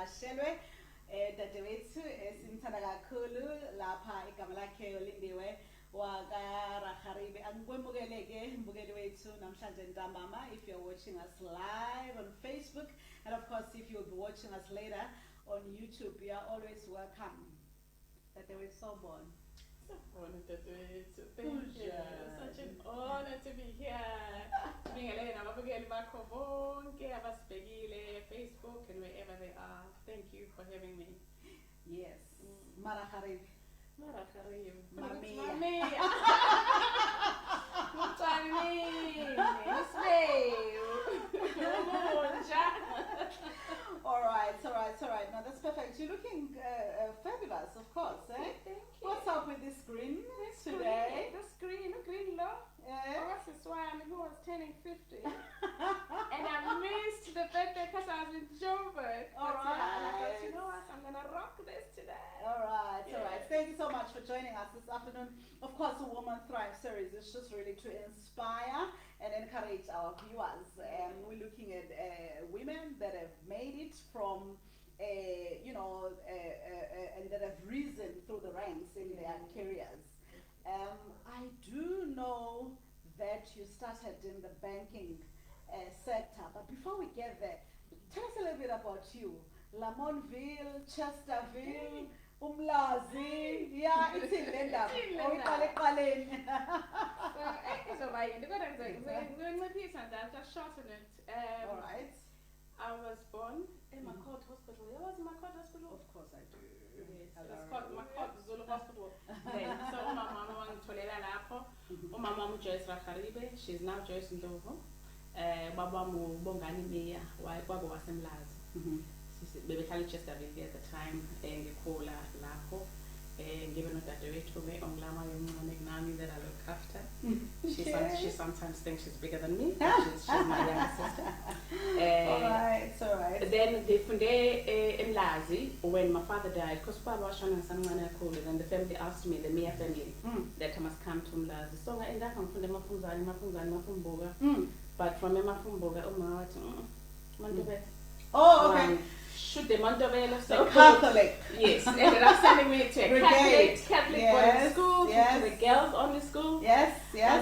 sivakashelwe dadewethu simthanda kakhulu lapha igama lakhe Lindiwe waka Rakharebe. Angikwemukeleke mbukeli wethu namhlanje ntambama if you're watching us live on Facebook, and of course if you'll be watching us later on YouTube, you are always welcome. Dadewethu sawubona. Thank you. Such an honor to be here. Bingelele nababukeli bakho bonke abasibhekile Facebook and wherever they are. Thank you for having me. Yes. Rakharebe. Rakharebe. Mami. All right. Now that's perfect. You're looking fabulous, of course. Eh? Thank you. What's up with this green today? The green law. Yeah. Oh, this is why who was turning 50. And I missed the birthday because I was in Joburg. All right. You know what? I'm going to rock this today. All right. Thank you so much for joining us this afternoon. Of course, the Woman Thrive series is just really to inspire and encourage our viewers. We're looking at women that have made it from, and that have risen through the ranks in their careers. I do know that you started in the banking sector, but before we get there, tell us a little bit about you. Lamontville, Chesterville, Umlazi, yeah, it's in Linda. I'll just shorten it. All right. I was born in Makot Hospital. You was in Makot Hospital? Of course I do. Yes, it's called Makot Zulu Hospital. So my mom wangitholela lapho. Umama Joyce Rakharebe, she's now Joyce Ndovo. Baba mu Bongani Meya, kwago wasemlazi. Bebehlala Chesterville at the time, ngikhola lapho. Given that the way to me, that I look after. She sometimes thinks she's bigger than me. She's my younger sister. All right. Then from there in Lazi, when my father died, because Papa was showing someone called, and the family asked me, the Mia family, that I must come to Mlazi. So I ended up from the Mafumboga. But from Mafumboga, Mondobe. Oh, okay. Shoot the Montevelo, so Catholic. Yes, ended up sending me to a Catholic boarding school, to the girls only school. Yes.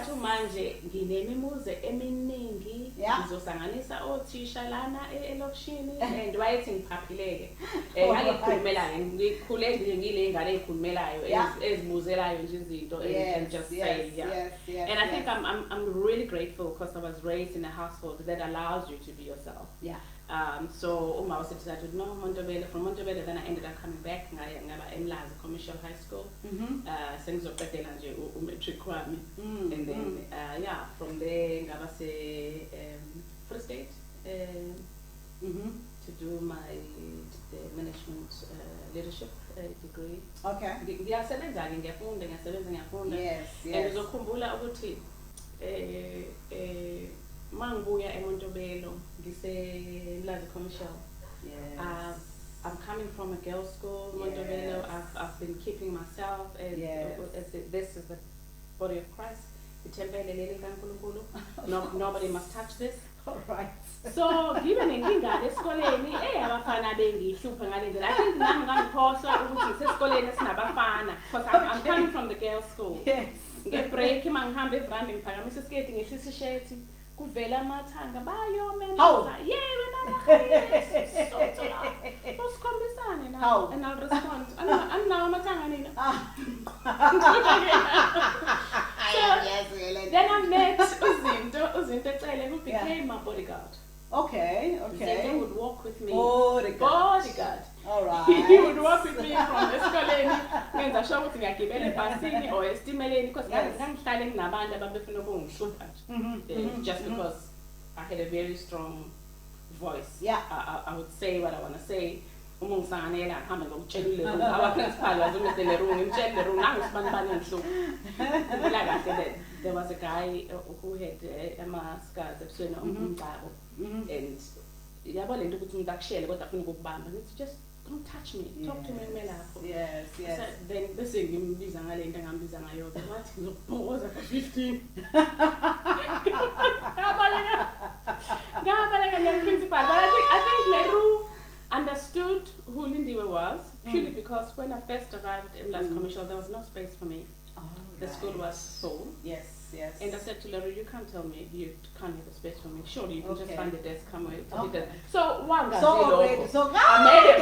To manje nginemimuze eminingi ngizosanganisa othisha lana elokishini and writing phapileke. Ngikhulumela ngikhule ngile ingane ezikhulumelayo ezibuzelayo nje izinto and just say and I think I'm really grateful because I was raised in a household that allows you to be yourself. So Uma was decided no Montebello, from Montebello then I ended up coming back ngaba eMlazi Commercial High School. Sengizobhedela nje umatric wami and then from there ngaba se Free State to do my management leadership degree. Okay. Ngiyasebenza ngiyafunda Yes. And ngizokhumbula ukuthi mangibuya eMontebello ngise Mlazi Commercial. I'm coming from a girls' school, Montebello. I've been keeping myself as this is the body of Christ. Nobody must touch this. All right. So given ingane esikoleni abafana bengihlupha ngale ndlela. I think nami ngangiphosa ukuthi sesikoleni sinabafana because I'm coming from the girls' school. Yes. Ngebreak mangihamba evrambi ngiphakamisa isiketi ngehlisa isheti kuvela amathanga bayomena usikhombisane na and I'll respond anawo amathanga nina. Then I met Uzinto Ecele, who became my bodyguard. Okay. Uzinto would walk with me. Bodyguard. All right. He would walk with me from esikoleni ngenza sure ukuthi ngiyagibela ebhasini or estimeleni because ngangihlale nginabantu ababefuna ukungihlupha nje just because I had a very strong voice. I would say what I want to say. Uma ngisanganela ngihamba ngokutshela our principal was uMr Lerung ngimtshela Lerung nangisibani ngihlupha. Like I said, there was a guy who had scars ebusweni umcabo and yabo lento ukuthi umuntu akushele kodwa afuna ukubamba ngithi just don't touch me, talk to me lapho. Yes. So then bese ngimbiza ngale nto engambiza ngayo wathi ngizokubhoza for 15. Ngabaleka nge principal, but I think Leru understood understood who Lindiwe was purely because when I first arrived in Las Commercial, there was no space for me. Oh, The school was full. Yes, yes. And I said to Larry, you can't tell me you can't have a space for me. Surely you can just Okay. find a desk, come away. Okay. So one guy So I made it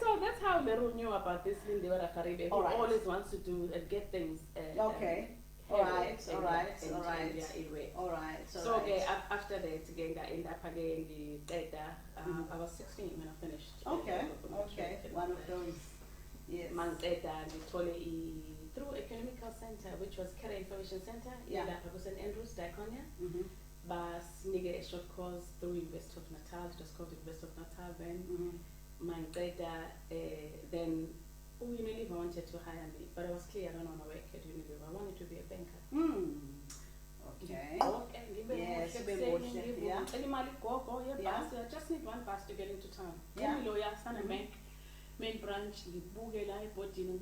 So that's how Leru knew about this Lindiwe Rakharebe. He always wants to do and get things. Okay. All right. So okay, after that, again, I ended up again the data. I was 16 when I finished. Okay. One of those. Yes. Through a chemical center, which was Career Information Center. Yeah. That was in Andrews, Diconia. But nigga a short course through University of Natal. It was called University of Natal then. My data then. Unilever wanted to hire me, but I was clear I don't want to work at Unilever. I wanted to be a banker. Okay. Yes. I just need one bus to get into town. Yeah. Main branch, the Bugela, Bodin,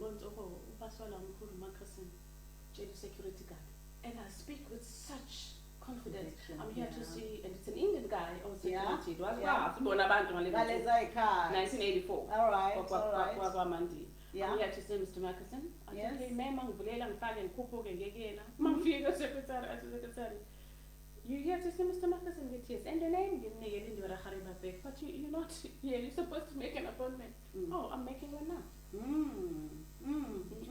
security guard. And I speak with such confidence. I'm here to see, and it's an Indian guy on security. It was 1984. All right. Yeah. I'm here to see Mr. Marcusson. I said, hey, ma'am, you here to see Mr. Marcusson? Yes. And the name, but you're not here. You're supposed to make an appointment. Oh, I'm making one now.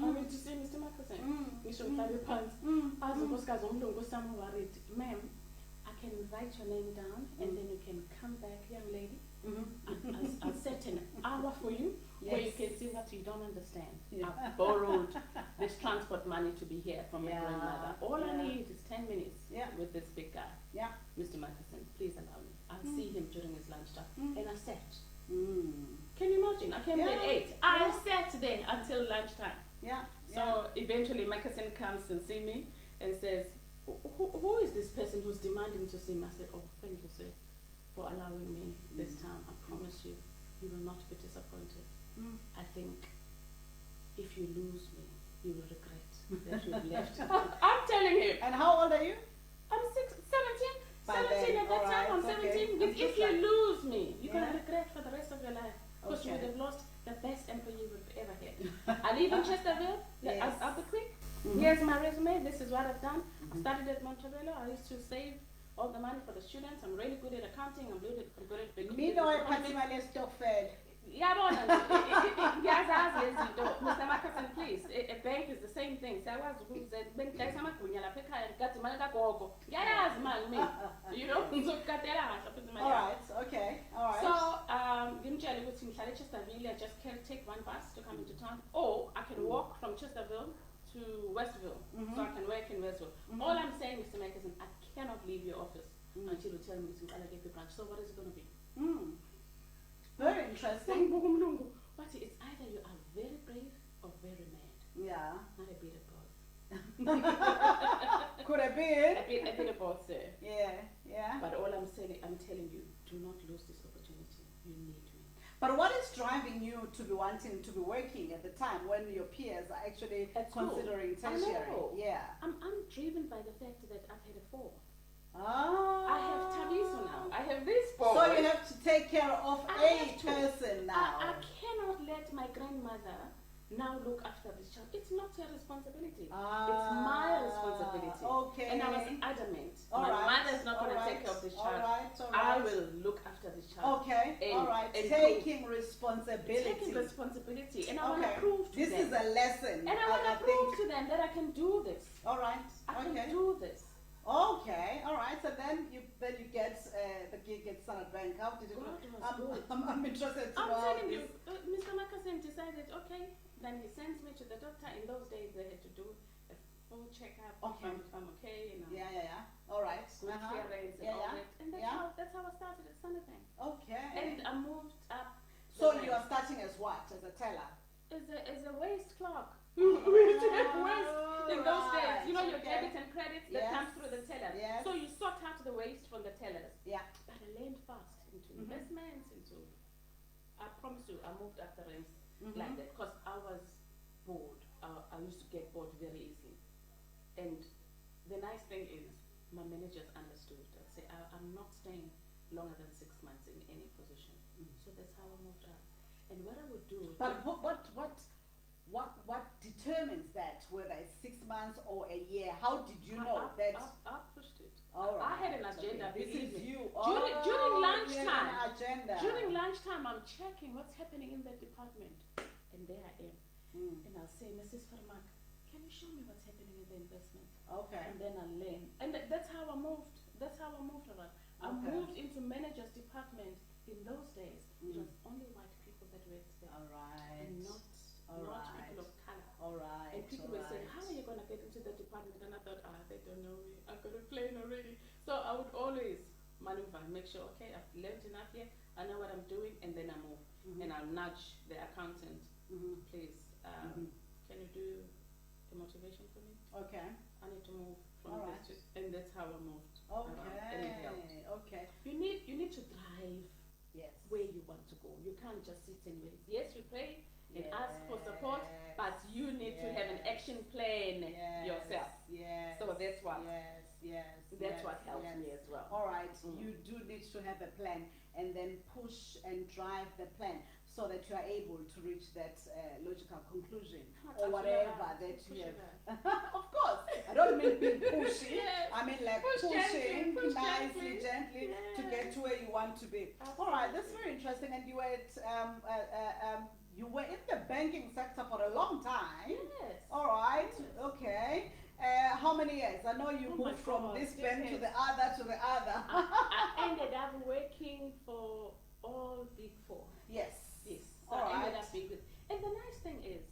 I went to see Mr. Marcusson. Ma'am, I can write your name down and then you can come back, young lady. I'll set an hour for you where you can see what you don't understand. I borrowed this transport money to be here from my grandmother. All I need is 10 minutes with this big guy. Mr. Marcusson, please allow me. I'll see him during his lunchtime. And I sat. Can you imagine? I came in at 8. I sat there until lunchtime. So eventually Marcusson comes and see me and says, who is this person who's demanding to see me? I said, oh, thank you, sir, for allowing me this time. I promise you, you will not be disappointed. I think if you lose me, you will regret that you've left. I'm telling him. And how old are you? I'm 17. 17 at that time. I'm 17. If you lose me, you're going to regret for the rest of your life. Because you would have lost the best employee you would have ever had. I live in Chesterville. I'll be quick. Here's my resume. This is what I've done. I started at Montebello. I used to save all the money for the students. I'm really good at accounting. I'm good at Mr. Marcusson, please. A bank is the same thing. You know? Alright, okay. Alright. So, I just can take one bus to come into town, or I can walk from Chesterville to Westville, so I can work in Westville. All I'm saying, Mr. Marcusson, I cannot leave your office until you tell me to branch. So what is it going to be? Very interesting. But it's either you are very brave or very mad. Yeah. Not a bit of both. Could have A bit of both, sir. Yeah. But all I'm saying, I'm telling you, do not lose this opportunity. You need me. But what is driving you to be wanting to be working at the time when your peers are actually considering tertiary? Yeah. I'm driven by the fact that I've had a fall. I have Tabiso now. I have this boy. So you have to take care of a person now. I cannot let my grandmother now look after this child. It's not her responsibility. It's my responsibility. Okay. And I was adamant. My mother is not going to take care of this child. I will look after this child. Okay. And taking responsibility. Taking responsibility. And I want to prove to them. This is a lesson. And I want to prove to them that I can do this. Alright. I can do this. Okay, all right. So then you get the gig at Standard Bank. How did it go? I'm interested to know. I'm telling you, Mr. Marcusson decided, okay, then he sends me to the doctor. In those days, they had to do a full checkup. Okay. If I'm okay. And All right. Good clearance and all that. And that's how I started at Standard Bank. Okay. And I moved up. So you are starting as what? As a teller? As a waste clerk. We used to have waste in those days. You know your debits and credits that come through the tellers. So you sort out the waste from the tellers. But I learned fast into investments, I promise you, I moved up the ranks like that because I was bored. I used to get bored very easily. And the nice thing is, my managers understood. I'd say I'm not staying longer than 6 months in any position. So that's how I moved up. And what I would do. But what determines that, whether it's 6 months or a year? How did you know that? I pushed it. All right. I had an agenda. Okay. This believe is me. you. During lunchtime. An agenda. During lunchtime, I'm checking what's happening in that department, and there I am. And I'll say, Mrs. Farmak, can you show me what's happening in the investment? Okay. And then I'll learn. And that's how I moved. That's how I moved around. I moved into manager's department. In those days, it was only white people that worked there. All right. And not people of color. All right. And people were saying, how are you going to get into the department? And I thought, they don't know me. I've got a plane already. So I would always maneuver, make sure, okay, I've learned enough here. I know what I'm doing, and then I move. And I'll nudge the accountant, please, can you do a motivation for me? Okay. I need to move from this to, and that's how I moved. Okay. Okay. You need to drive. Yes. Where you want to go. You can't just sit and wait. Yes, you pray and ask for support, but you need to have an action plan yourself. Yes. So that's what. Yes. That's what helps me as well. All right. You do need to have a plan and then push and drive the plan so that you are able to reach that logical conclusion or whatever that you have. Of course. I don't mean being pushy. I mean like pushing nicely, gently to get to where you want to be. All right, that's very interesting. And you were you were in the banking sector for a long time. Yes. All right. Okay. How many years? I know you moved from this bank to the other to the other. I ended up working for all Big Four. Yes. So I ended up being good. And the nice thing is,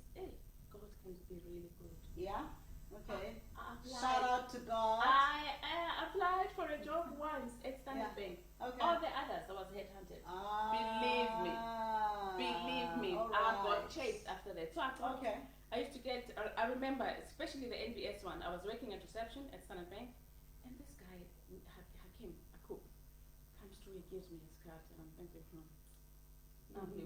God can be really good. Yeah. Okay. Shout out to God. I applied for a job once at Standard Bank. Okay. All the others, I was headhunted. Believe me. I got chased after that. So I thought, I used to get, I remember, especially the NBS one, I was working at reception at Standard Bank, and this guy, Hakim, a cook, comes through, he gives me his card, and I'm thinking, now he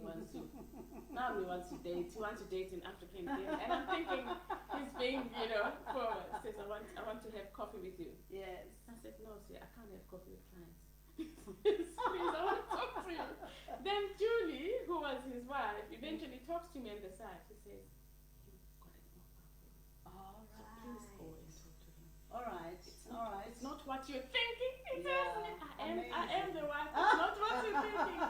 wants to date. He wants to date an African girl, and I'm thinking he's being, forward. Says I want to have coffee with you. Yes. I said no, see, I can't have coffee with clients. Please, I want to talk to you. Then Julie, who was his wife, eventually talks to me on the side. She says, "You've got an offer for me. All right. So please go and talk to him." All right. It's not what you're thinking. It isn't. I am the wife. It's not what you're thinking.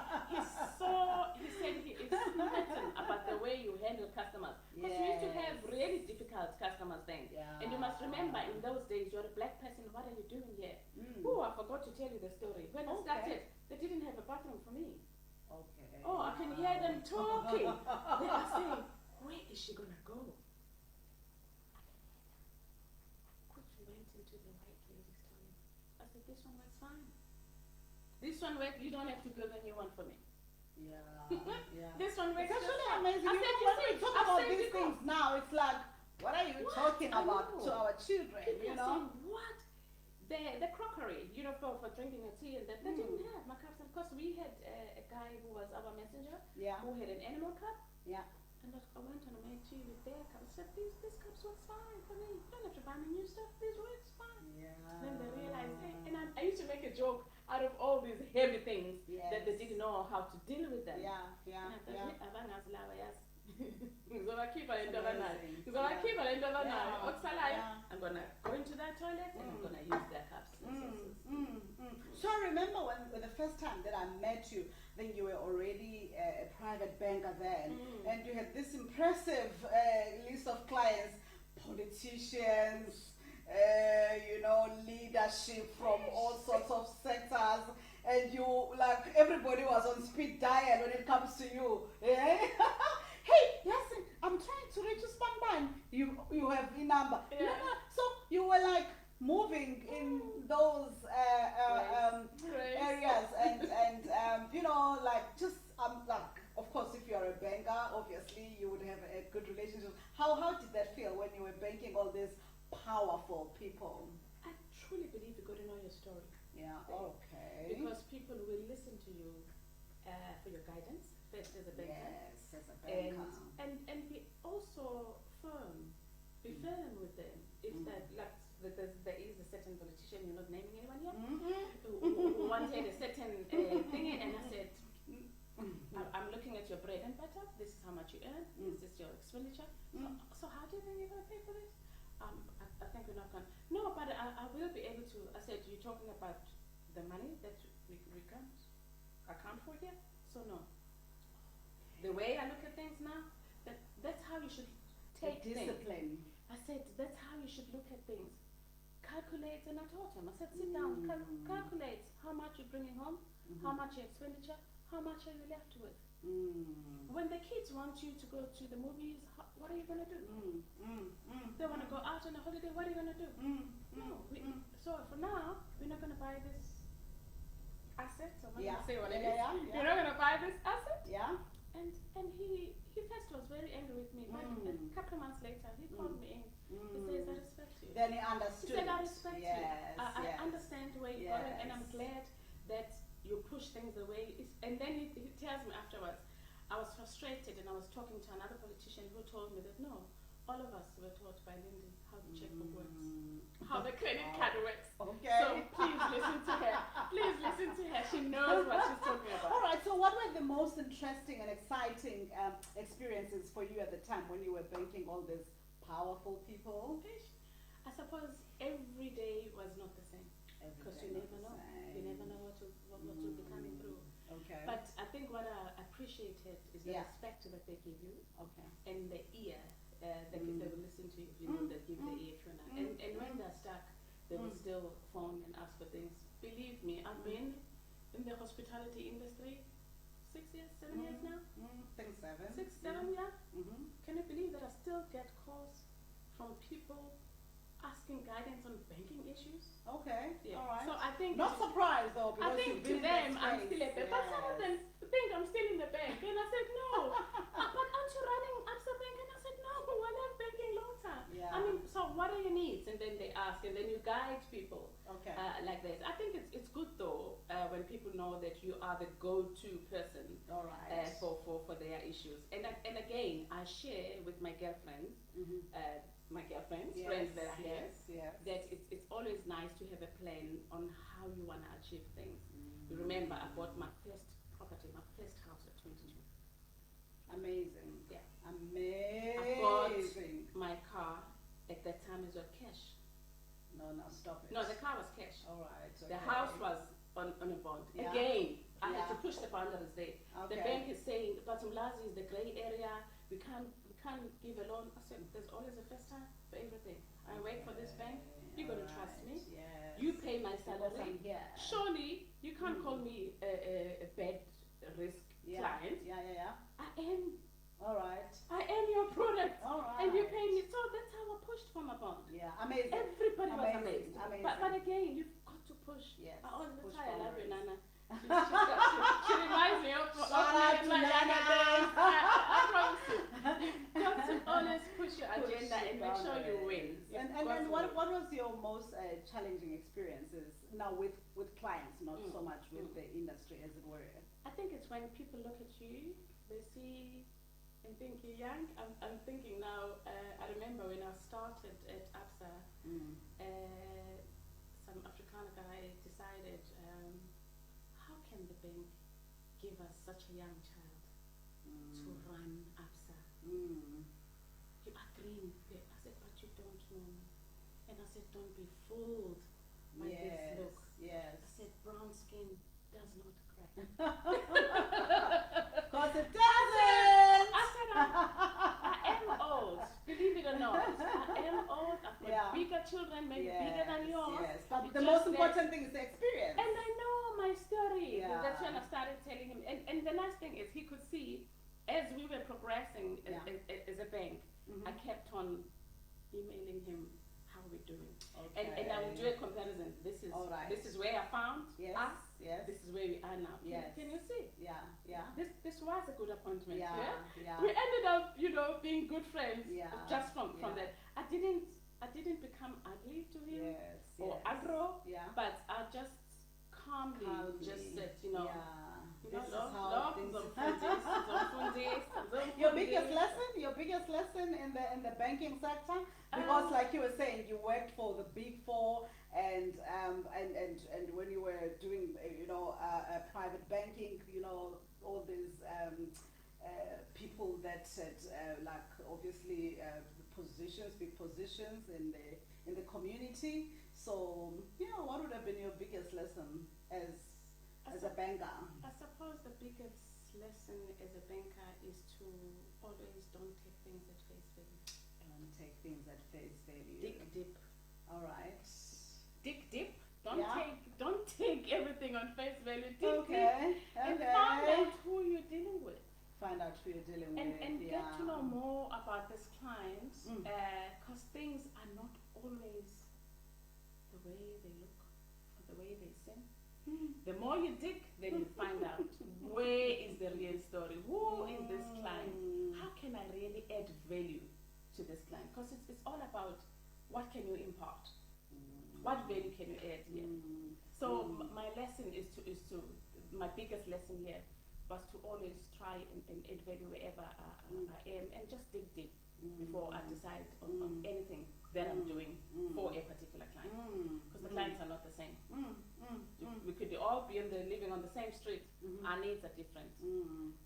He said he is smitten about the way you handle customers. Because we used to have really difficult customers then. And you must remember, in those days, you're a black person. What are you doing here? I forgot to tell you the story. When I started, they didn't have a bathroom for me. Okay. I can hear them talking. They are saying, where is she going to go? This one works fine. This one works, you don't have to build a new one for me. This one works. It's actually amazing. When we talk about these things now, it's like, what are you talking about to our children? People saying, what? The crockery, for drinking a tea and that, they didn't have my cups. And of course, we had a guy who was our messenger, who had an animal cup. And I went and I made tea with their cups. I said, these cups works fine for me. You don't have to buy me new stuff. This works fine. Then they realized, and I used to make a joke out of all these heavy things that they didn't know how to deal with them. I'm gonna go into that toilet and I'm gonna use their cups. So I remember when the first time that I met you, then you were already a private banker then, and you had this impressive list of clients, politicians, leadership from all sorts of sectors, and you, like, everybody was on speed dial when it comes to you. Hey, listen, I'm trying to reach a Spanban. You have a number. So you were like moving in those areas, and of course, if you're a banker, obviously you would have a good relationship. How did that feel when you were banking all these powerful people? I truly believe you got to know your story. Okay. Because people will listen to you for your guidance, first as a banker. Yes, as a banker. And be also firm. Be firm with them. If that, like that there is a certain politician, you're not naming anyone here, Mm-hmm. who wanted a certain thing, and I said, I'm looking at your bread and butter. This is how much you earn. This is your expenditure. So how do you think you're going to pay for this? I think we're not going to. No, but I will be able to. I said, you're talking about the money that we can't account for here? So no. The way I look at things now, that's how you should take discipline. things. I said, that's how you should look at things. Calculate, and I told him, I said, sit down, calculate how much you're bringing home, how much your expenditure, how much are you left with? When the kids want you to go to the movies, what are you going to do? They want to go out on a holiday, what are you going to do? No. So for now, we're not going to buy this asset. I'm not going to say what it is. You're not going to buy this asset? Yeah. And he first was very angry with me, but a couple of months later, he called me in. He says, I respect you. Then he understood. He said, I respect you. I Yes. understand where you're going, and I'm glad that you push things away. And then he tells me afterwards, I was frustrated, and I was talking to another politician who told me that no, all of us were taught by Lindy how the checkbook works, how the credit card works. Okay. So please listen to her. Please listen to her. She knows what she's talking about. All right. So what were the most interesting and exciting experiences for you at the time when you were banking all these powerful people? I suppose every day was not the same. Because you never know. You never know what will be coming through. Okay. But I think what I appreciated is the respect that they give you. Okay. And the ear that they will listen to you. You know, they give the ear to another. And when they're stuck, they will still phone and ask for things. Believe me, I've been in the hospitality industry 6 years, 7 years now. I think 7. 6, 7 years. Can you believe that I still get calls from people asking guidance on banking issues? Okay. Yeah. All right. So I think not surprised though, because I think to them I'm still a bank. But some of them think I'm still in the bank, and I said no. But aren't you running Absa Bank? And I said no. I love banking long time. Yeah. I mean, so what are your needs? And then they ask, and then you guide people. Okay. Like this. I think it's good though when people know that you are the go-to person. All right. For their issues. And again, I share with my girlfriends. My girlfriends, friends that I have, that it's always nice to have a plan on how you want to achieve things. You remember, I bought my first property, my first house at 22. Amazing. Yeah. Amazing. I bought my car at that time as well cash. No, stop it. No, the car was cash. All right. Okay. The house was on a bond. Yeah. Again, I had to push the boundaries there. Okay. The bank is saying, but Mlazi is the grey area. We can't give a loan. I said, there's always a first time for everything. I work for this bank. You're going to trust me. Yes. You pay my salary. Surely you can't call me a bad risk client. Yeah. I am. All right. I am your product. All right. And you pay me. So that's how I pushed for my bond. Yeah, amazing. Everybody was amazed. Amazing. But again, you've got to push. Yes. I always Push tell I love you, boundaries. Nana. She reminds me of Shout out to Nana. I promise you. You've got to always push your agenda and make sure you win. And what was your most challenging experiences now with clients, not so much with the industry, as it were? I think it's when people look at you, they see and think you're young. I'm thinking now, I remember when I started at Absa, some Afrikaner guy decided, how can the bank give us such a young child to run Absa? You are green. I said, but you don't know me. And I said, don't be fooled by this look. Yes. I said, brown skin does not crack. Because it doesn't! I said, I am old. Believe it or not. I am old. I've got bigger children, maybe bigger than yours. Yes, but the most important thing is the experience. And I know my story. Yeah. That's when I started telling him. And the nice thing is he could see, as we were progressing as a bank, I kept on emailing him how we're doing. Okay. And I would do a comparison. This is where I found us. Yes. This is where we are now. Yes. Can you see? Yeah. This was a good appointment. Yeah. We ended up, being good friends. Yeah. Just from that. I didn't become ugly to him or aggro. Yeah. But I just calmly just said, this is how things Your your biggest lesson in the banking sector? Because like you were saying, you worked for the Big Four, and when you were doing private banking, all these people that had like obviously big positions in the community. So what would have been your biggest lesson as a banker? I suppose the biggest lesson as a banker is to always don't take things at face value. Take things at face value. Dig deep. All right. Dig deep. Don't take everything on face value. Dig deep. Okay. And find out who you're dealing with. Find out who you're dealing with. And get to know more about this client, because things are not always the way they look or the way they seem. The more you dig, then you find out where is the real story. Who is this client? How can I really add value to this client? Because it's all about what can you impart, what value can you add here. So my lesson is to my biggest lesson here was to always try and add value wherever I am, and just dig deep before I decide on anything that I'm doing for a particular client. Because the clients are not the same. We could all be living on the same street. Our needs are different.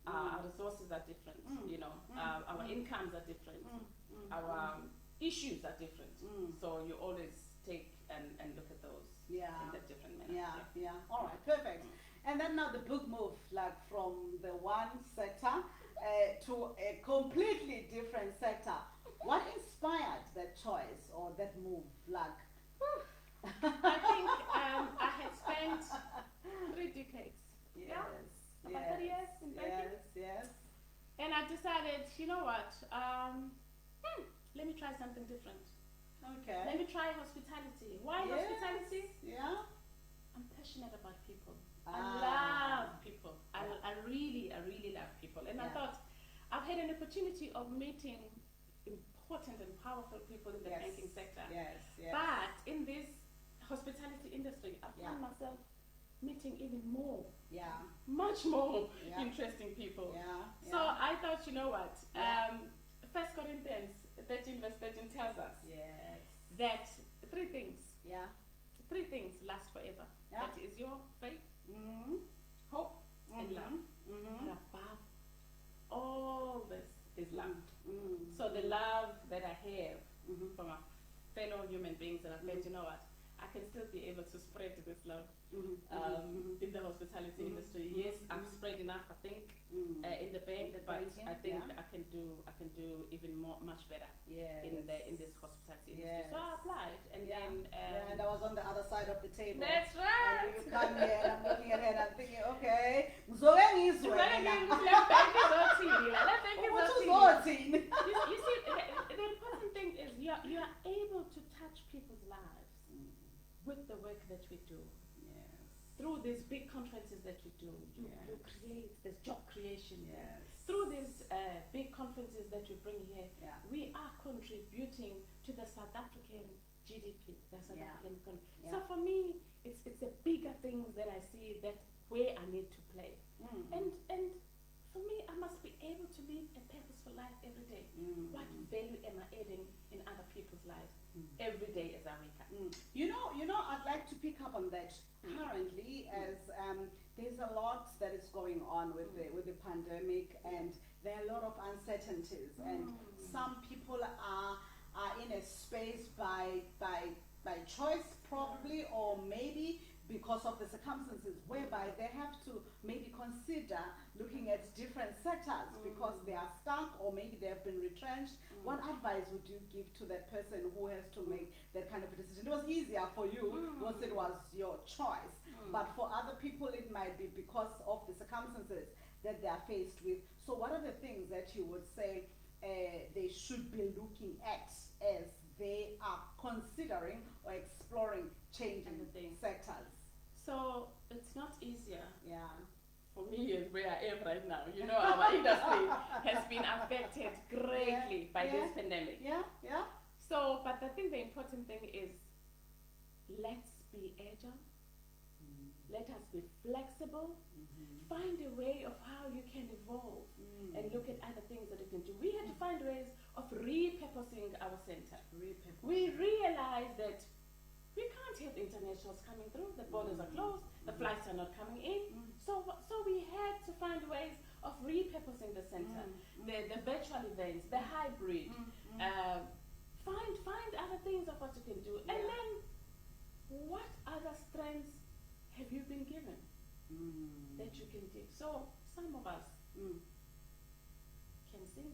Our resources are different. Our incomes are different. Our issues are different. So you always take and look at those in a different manner. Yeah. All right, perfect. And then now the book moved like from the one sector to a completely different sector. What inspired that choice or that move? Like, I think I had spent 3 decades. About 30 years in banking. Yes. And I decided, you know what? Let me try something different. Okay. Let me try hospitality. Why hospitality? Yeah. I'm passionate about people. I love people. I really love people. And I thought I've had an opportunity of meeting important and powerful people in the banking sector. Yes. But in this hospitality industry, I found myself meeting even more. Much more interesting people. So I thought, you know what? 1 Corinthians 13 verse 13 tells us that 3 things. 3 things last forever. That is your faith, hope, and love. And above all this is love. So the love that I have from my fellow human beings, and I thought, you know what? I can still be able to spread this love in the hospitality industry. Yes, I've spread enough, I think, in the bank, but I think I can do even more, much better in this hospitality industry. So I applied, and then and I was on the other side of the table. That's right. And you come here, and I'm looking at her, and I'm thinking, okay, you see, the important thing is you are able to touch people's lives with the work that we do. Through these big conferences that we do, you create this job creation. Through these big conferences that we bring here, we are contributing to the South African GDP, the South African economy. So for me, it's the bigger things that I see that where I need to play. And for me, I must be able to live a purposeful life every day. What value am I adding in other people's lives every day as I wake up? I'd like to pick up on that currently, as there's a lot that is going on with the pandemic, and there are a lot of uncertainties, and some people are in a space by choice probably, or maybe because of the circumstances whereby they have to maybe consider looking at different sectors because they are stuck, or maybe they have been retrenched. What advice would you give to that person who has to make that kind of a decision? It was easier for you because it was your choice, but for other people it might be because of the circumstances that they are faced with. So what are the things that you would say they should be looking at as they are considering or exploring changing sectors? So it's not easier for me as where I am right now. Our industry has been affected greatly by this pandemic. So, but I think the important thing is, let's be agile. Let us be flexible. Find a way of how you can evolve and look at other things that you can do. We had to find ways of repurposing our center. We realized that we can't have internationals coming through, the borders are closed, the flights are not coming in. So we had to find ways of repurposing the center, the virtual events, the hybrid, find other things of what you can do. And then, what other strengths have you been given that you can do? So some of us can sing.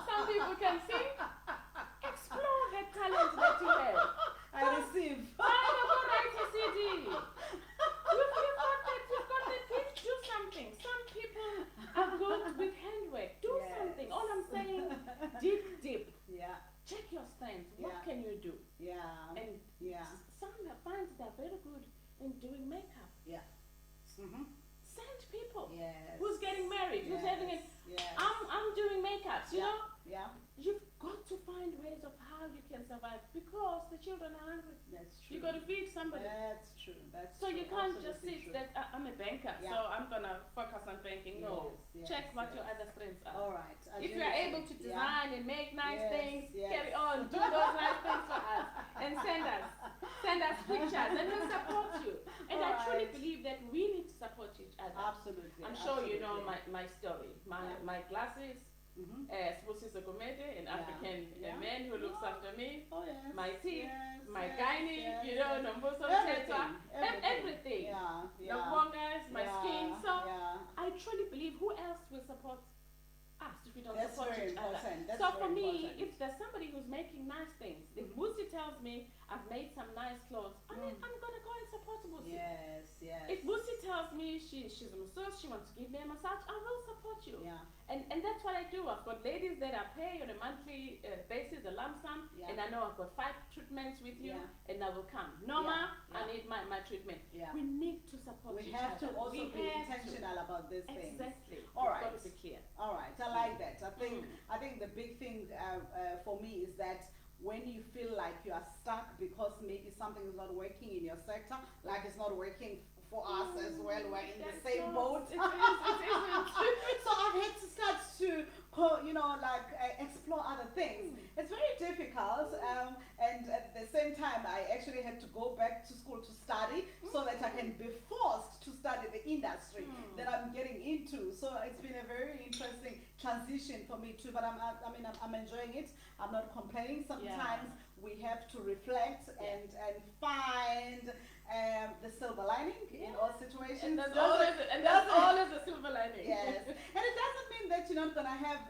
Some people can sing. Explore the talent that you have. I receive. Find a good writer CD. You've got the gift. Do something. Some people are good with handwork. Do something. All I'm saying, dig deep. Yeah. Check your strengths. What can you do? Yeah. And some find they're very good in doing makeup. Yeah. Send people. Yes. Who's getting married? Who's having it? Yes. I'm doing makeups. You know. Yeah. You've got to find ways of how you can survive because the children are hungry. That's true. You got to feed somebody. That's true. That's So true. you can't Absolutely just sit true. that I'm a banker, so I'm gonna focus on banking. No, Yes, check what yes. your other strengths are. All right. If you are able to design and make nice things, Yes. carry on, do those nice things for us, and send us pictures, and we'll support you. And I truly believe that we need to support each other. Absolutely. I'm sure you know my story. My glasses. Spusiso Gomede, an African man who looks after me. Oh, yes. My teeth, my yes, gynae, yes, you know, yes. Nomboso everything. Yeah. The wongas, my skin. So yeah. I truly believe who else will support us if we don't That's support very each other. important. That's So for very me, important. if there's somebody who's making nice things, if Musi tells me I've made some nice clothes, I'm gonna go and support Musi. Yes, yes. If Musi tells me she's a masseuse, she wants to give me a massage, I will support you. Yeah. And that's what I do. I've got ladies that I pay on a monthly basis, a lump sum, and I know I've got 5 treatments with you, and I will come. Norma, I need my treatment. Yeah. We need to support each We have other. to also We be have intentional about these things. Exactly. All We've right. got to be clear. All right. I like that. I think the big thing for me is that when you feel like you are stuck because maybe something is not working in your sector, like it's not working for us as well, we're in the same boat. It is. So I've had to start to, explore other things. It's very difficult, and at the same time, I actually had to go back to school to study so that I can be forced to study the industry that I'm getting into. So it's been a very interesting transition for me too. But I'm enjoying it. I'm not complaining. Sometimes we have to reflect and find the silver lining in all situations. And that's always a silver lining. Yes. And it doesn't mean that you're not going to have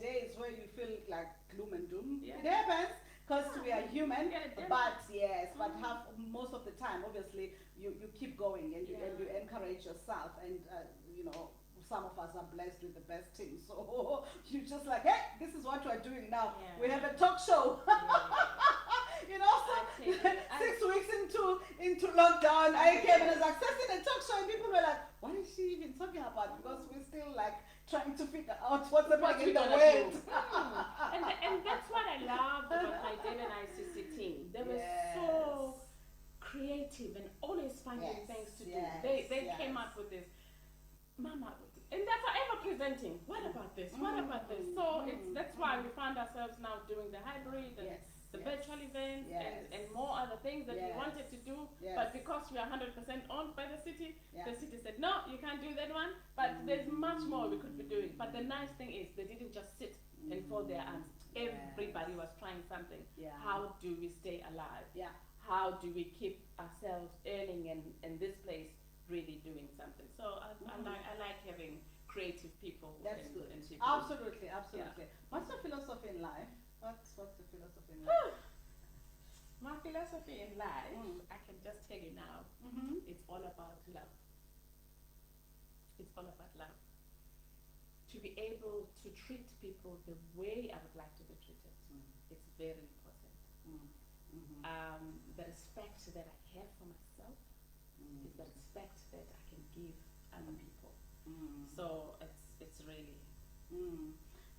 days where you feel like gloom and doom. Yeah. It happens because we are human. But most of the time, obviously, you keep going and you encourage yourself. And, some of us are blessed with the best team. So you're just like, hey, this is what we're doing now. Yeah. We have a talk show. So 6 weeks into lockdown, I came and was accessing a talk show, and people were like, what is she even talking about? Because we're still like trying to figure out what's happening in the world. And that's what I loved about my David and ICC team. They were so creative and always finding things to do. They came up with this, Mama, and they're forever presenting. What about this? What about this? So that's why we found ourselves now doing the hybrid and the virtual events and more other things that we wanted to do. But because we are 100% owned by the city said, no, you can't do that one. But there's much more we could be doing. But the nice thing is they didn't just sit and fold their arms. Everybody was trying something. How do we stay alive? How do we keep ourselves earning and this place really doing something? So I like having creative people. That's good. And people. Absolutely. What's your philosophy in life? What's the philosophy in life? My philosophy in life, I can just tell you now, it's all about love. It's all about love. To be able to treat people the way I would like to be treated, it's very important. The respect that I have for myself is the respect that I can give other people. So it's really.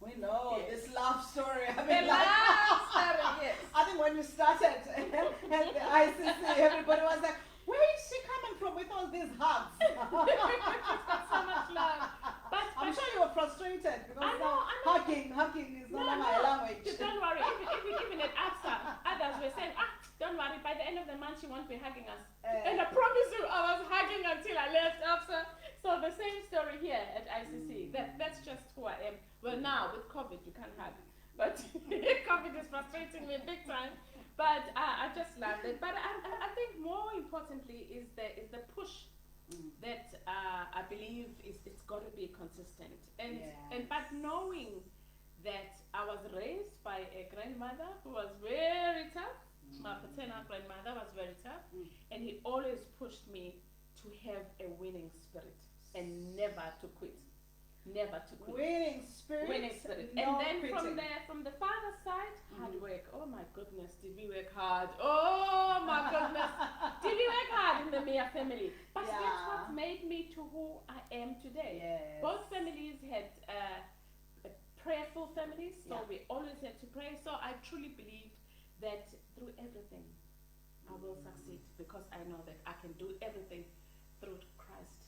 We know this love story. The love story, yes. I think when we started at the ICC, everybody was like, where is she coming from with all these hugs? She's got so much love. But I'm sure you were frustrated because I know. hugging is not my language. Don't worry. Even at AXA, others were saying, don't worry. By the end of the month, she won't be hugging us. And I promise you, I was hugging until I left AXA. So the same story here at ICC. That's just who I am. Well, now with COVID, you can't hug, but COVID is frustrating me big time. But I just love it. But I think more importantly is the push that I believe it's got to be consistent. And but knowing that I was raised by a grandmother who was very tough. My paternal grandmother was very tough, and he always pushed me to have a winning spirit and never to quit. Never to quit. Winning spirit. And No then quitting. from the father's side, hard work. Oh my goodness, did we work hard? Oh my goodness, did we work hard in the Mia family? But that's what made me to who I am today. Yes. Both families had prayerful families, so we always had to pray. So I truly believed that through everything, I will succeed because I know that I can do everything through Christ,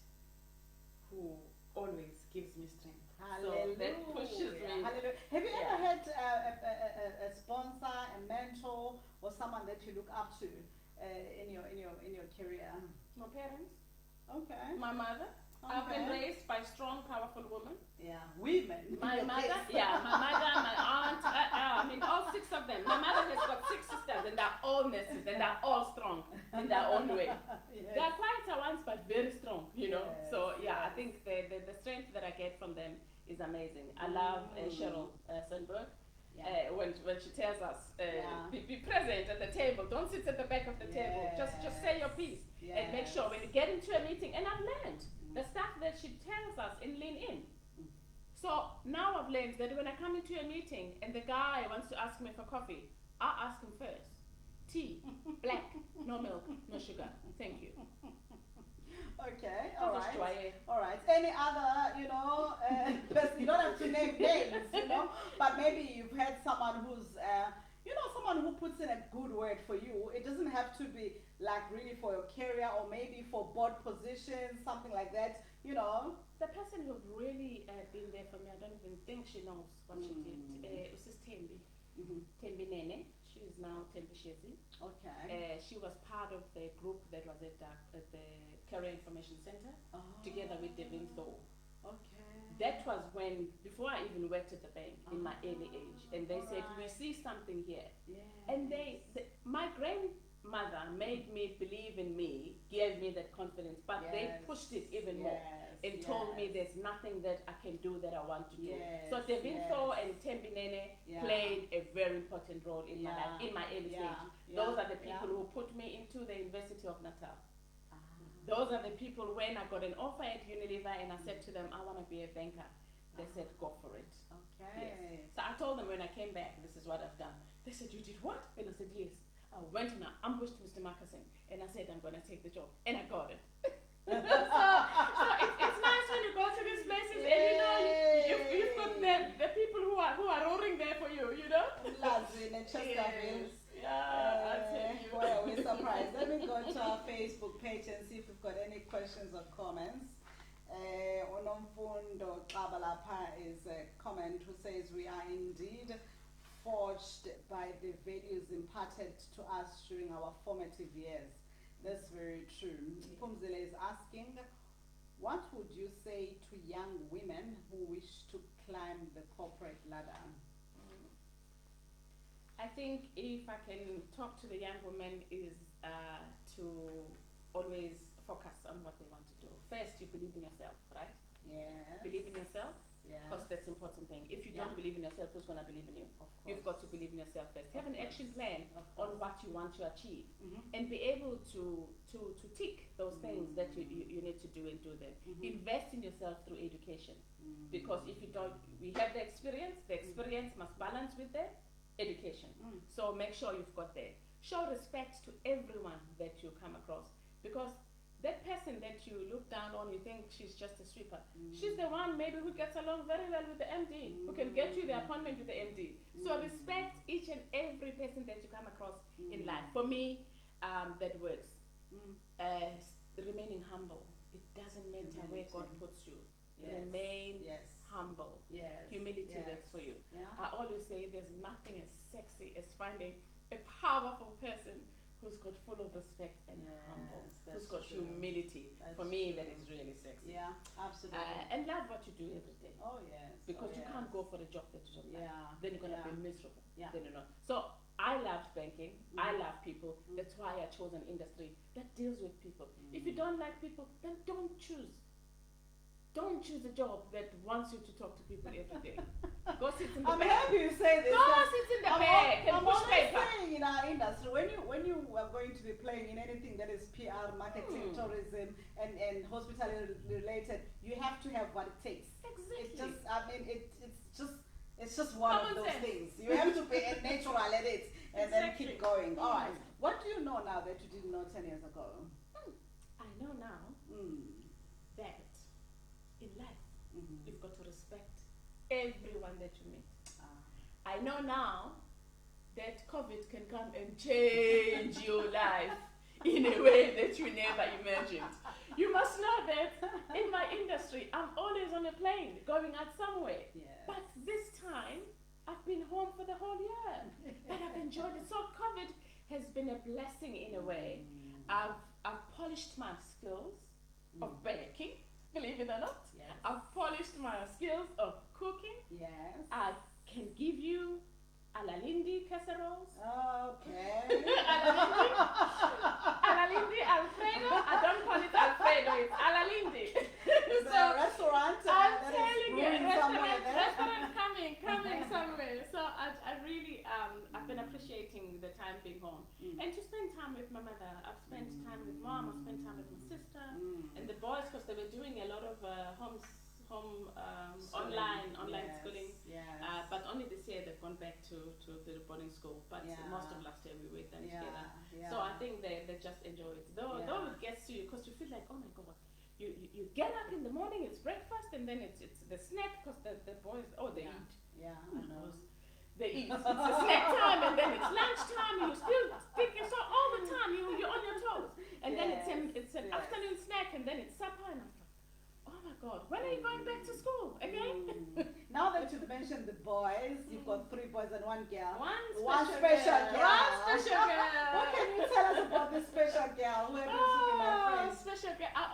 who always gives me strength. Hallelujah. So that pushes me. Hallelujah. Have you ever had a sponsor, a mentor, or someone that you look up to in your career? My parents, Okay. my mother. I've been raised by strong, powerful women. Yeah, women. My mother, my aunt, I mean all 6 of them. My mother has got 6 sisters and they're all nurses and they're all strong in their own way. Yes. They're quieter ones but very strong, you know. Yes, So yes. I think the strength that I get from them is amazing. I love Cheryl Sandberg. When she tells us, be present at the table, don't sit at the back of the table, just say your piece and make sure when you get into a meeting, and I've learned the stuff that she tells us in Lean In. So now I've learned that when I come into a meeting and the guy wants to ask me for coffee, I ask him first. Tea, black, no milk, no sugar. Thank you. Okay, all right. Joyeux. All right. Any other, you don't have to name names, but maybe you've had someone who's, someone who puts in a good word for you. It doesn't have to be like really for your career or maybe for board positions, something like that, The person who's really been there for me, I don't even think she knows what she did. This is Tembi. Tembi Nene. She is now Tembi Shezi. Okay. She was part of the group that was at the Career Information Center together with Devin Thor. Okay. That was when, before I even worked at the bank in my early age, and they said, we see something here. Yeah. And my grandmother made me believe in me, gave me that confidence, but they pushed it even more and told me there's nothing that I can do that I want to do. So Devin Thor and Tembi Nene played a very important role in my life, in my early stage. Those are the people who put me into the University of Natal. Those are the people when I got an offer at Unilever and I said to them, I want to be a banker. They said, go for it. Okay. Yes. So I told them when I came back, this is what I've done. They said, you did what? And I said, yes. I went and I ambushed Mr. Marcusson and I said, I'm going to take the job. And I got it. so it's nice when you go to these places and you've got the people who are roaring there for you, Lazin and Chesterfield. I'll tell you. Well, we're surprised. Let me go to our Facebook page and see if we've got any questions or comments. Unomfundo Kabalapa is a comment who says, we are indeed forged by the values imparted to us during our formative years. That's very true. Pumzile is asking, what would you say to young women who wish to climb the corporate ladder? I think if I can talk to the young women is to always focus on what they want to do. First, you believe in yourself, right? Yeah. Believe in yourself, Yeah. because that's the important thing. If you don't believe in yourself, who's going to believe in you? You've got to believe in yourself first. Have an action plan on what you want to achieve, and be able to tick those things that you need to do and do them. Invest in yourself through education, because if you don't, we have the experience must balance with the education. So make sure you've got that. Show respect to everyone that you come across, because that person that you look down on, you think she's just a sweeper. She's the one maybe who gets along very well with the MD, who can get you the appointment with the MD. So respect each and every person that you come across in life. For me, that works. Remaining humble. It doesn't matter where God puts you. Remain humble. Yes. Humility Yes. works for you. Yeah. I always say there's nothing as sexy as finding a powerful person who's got full of respect and humble, who's got humility. For me, that is really sexy. Yeah, absolutely. And love what you do every day. Oh yes. Because oh, you can't go for a job that you don't like. Yeah. Then you're gonna Yeah. be miserable. Yeah. Then you're not. So I loved banking. I love people. That's why I chose an industry that deals with people. If you don't like people, then don't choose. Don't choose a job that wants you to talk to people every day. Go sit in the I'm back. happy you say this. Go sit in the back and I'm push always paper. saying in our industry, when you are going to be playing in anything that is PR, marketing, tourism, and hospitality related, you have to have what it takes. Exactly. It's just, I mean, it's just one Common of those sense. things. You have to be natural at it and then Exactly. keep going. All right. What do you know now that you didn't know 10 years ago? I know now that in life Mm-hmm. you've got to respect everyone that you meet. I know now that COVID can come and change your life in a way that you never imagined. You must know that in my industry, I'm always on a plane going out somewhere. Yes. But this time, I've been home for the whole year. But I've enjoyed it. So COVID has been a blessing in a way. I've polished my skills of baking, believe it or not. Yes. I've polished my skills of cooking. Yes. I can give you alalindi casseroles. Okay. Alalindi Alfredo. I don't call it Alfredo, it's alalindi. It's a restaurant. I'm that is telling you, brewing somewhere there. restaurant coming somewhere. So I really, I've been appreciating the time being home. And to spend time with my mother. I've spent time with mom, I've spent time with my sister. And the boys, because they were doing a lot of online Yes, schooling. yes. But only this year they've gone back to the boarding school. But Yeah. most of last year we were with them Yeah, together. yeah. So I think they just enjoy it. Though it gets to you, because you feel like, oh my God, you get up in the morning, it's breakfast, and then it's the snack, because the boys, they eat. Yeah, I know. They eat. It's a snack time, and then it's lunchtime, and you're still thinking, so all the time you're on your toes. And then it's an afternoon snack, and then it's supper, and I'm like, oh my God, when are you going back to school again? Now that you've mentioned the boys, you've got 3 boys and 1 girl. One special girl. What can you tell us about this special girl? Who happens to be my friend? Special girl. I